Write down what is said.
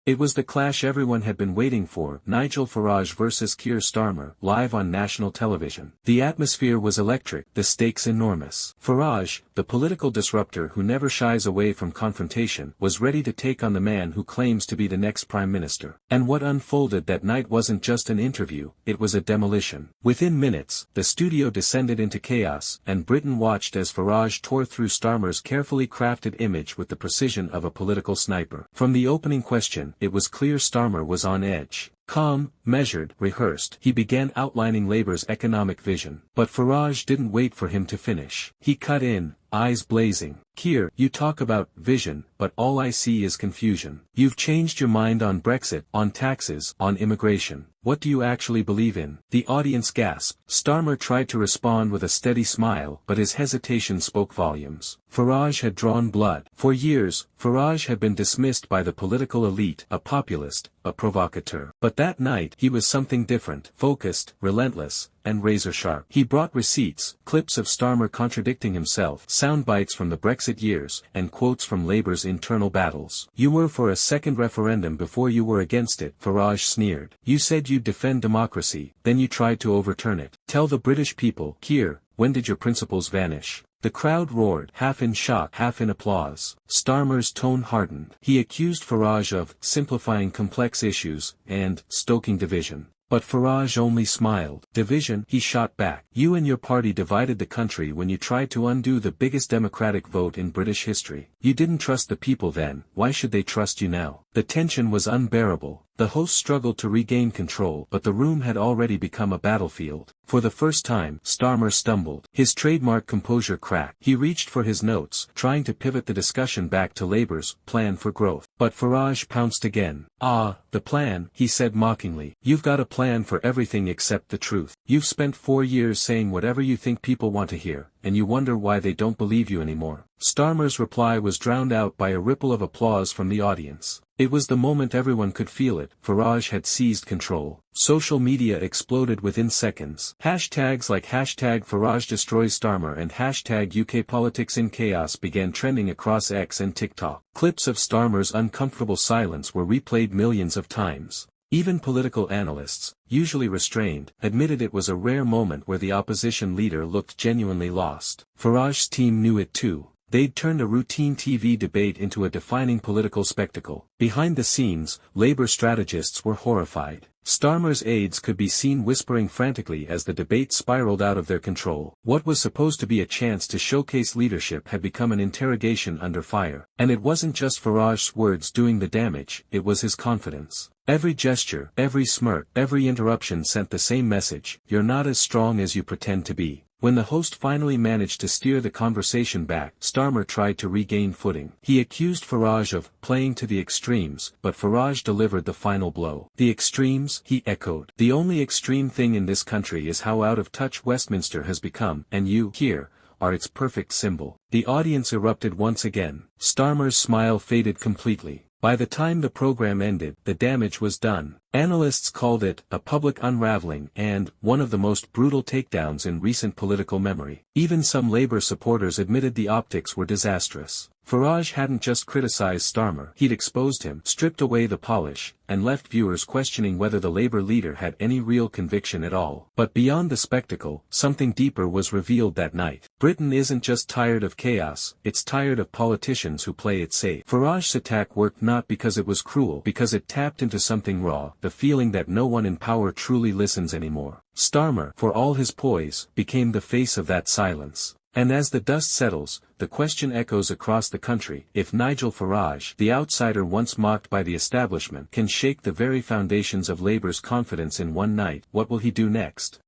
It was the clash everyone had been waiting for, Nigel Farage versus Keir Starmer, live on national television. The atmosphere was electric, the stakes enormous. Farage, the political disruptor who never shies away from confrontation, was ready to take on the man who claims to be the next prime minister. And what unfolded that night wasn't just an interview, it was a demolition. Within minutes, the studio descended into chaos, and Britain watched as Farage tore through Starmer's carefully crafted image with the precision of a political sniper. From the opening question, it was clear Starmer was on edge. Calm, measured, rehearsed, he began outlining Labour's economic vision. But Farage didn't wait for him to finish. He cut in, eyes blazing. "Keir, you talk about vision, but all I see is confusion. You've changed your mind on Brexit, on taxes, on immigration. What do you actually believe in?" The audience gasped. Starmer tried to respond with a steady smile, but his hesitation spoke volumes. Farage had drawn blood. For years, Farage had been dismissed by the political elite, a populist, a provocateur. But that night, he was something different, focused, relentless, and razor-sharp. He brought receipts, clips of Starmer contradicting himself, sound bites from the Brexit years, and quotes from Labour's internal battles. "You were for a second referendum before you were against it," Farage sneered. "You said you'd defend democracy, then you tried to overturn it. Tell the British people, Keir, when did your principles vanish?" The crowd roared, half in shock, half in applause. Starmer's tone hardened. He accused Farage of simplifying complex issues and stoking division. But Farage only smiled. "Division?" he shot back. "You and your party divided the country when you tried to undo the biggest democratic vote in British history. You didn't trust the people then, why should they trust you now?" The tension was unbearable. The host struggled to regain control, but the room had already become a battlefield. For the first time, Starmer stumbled. His trademark composure cracked. He reached for his notes, trying to pivot the discussion back to Labour's plan for growth. But Farage pounced again. "Ah, the plan," he said mockingly. "You've got a plan for everything except the truth. You've spent 4 years saying whatever you think people want to hear, and you wonder why they don't believe you anymore." Starmer's reply was drowned out by a ripple of applause from the audience. It was the moment everyone could feel it. Farage had seized control. Social media exploded within seconds. Hashtags like #FarageDestroysStarmer and #UKPoliticsInChaos began trending across X and TikTok. Clips of Starmer's uncomfortable silence were replayed millions of times. Even political analysts, usually restrained, admitted it was a rare moment where the opposition leader looked genuinely lost. Farage's team knew it too. They'd turned a routine TV debate into a defining political spectacle. Behind the scenes, Labour strategists were horrified. Starmer's aides could be seen whispering frantically as the debate spiraled out of their control. What was supposed to be a chance to showcase leadership had become an interrogation under fire. And it wasn't just Farage's words doing the damage, it was his confidence. Every gesture, every smirk, every interruption sent the same message: you're not as strong as you pretend to be. When the host finally managed to steer the conversation back, Starmer tried to regain footing. He accused Farage of playing to the extremes, but Farage delivered the final blow. "The extremes?" he echoed. "The only extreme thing in this country is how out of touch Westminster has become, and you, here, are its perfect symbol." The audience erupted once again. Starmer's smile faded completely. By the time the program ended, the damage was done. Analysts called it a public unraveling and one of the most brutal takedowns in recent political memory. Even some Labour supporters admitted the optics were disastrous. Farage hadn't just criticized Starmer, he'd exposed him, stripped away the polish, and left viewers questioning whether the Labour leader had any real conviction at all. But beyond the spectacle, something deeper was revealed that night. Britain isn't just tired of chaos, it's tired of politicians who play it safe. Farage's attack worked not because it was cruel, because it tapped into something raw, the feeling that no one in power truly listens anymore. Starmer, for all his poise, became the face of that silence. And as the dust settles, the question echoes across the country: if Nigel Farage, the outsider once mocked by the establishment, can shake the very foundations of Labour's confidence in one night, what will he do next?